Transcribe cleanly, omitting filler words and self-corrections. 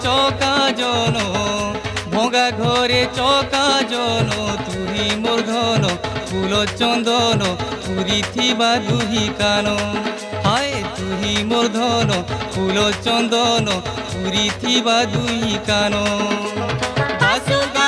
চকাজন ভঙ্গা ঘরে চকাজন তুহি মোর ধন ফুল চন্দন পুরি থিবা দুহি কান হায় তুহি মোর ধন ফুল চন্দন পুরি থিবা দুহি কান বাসুগা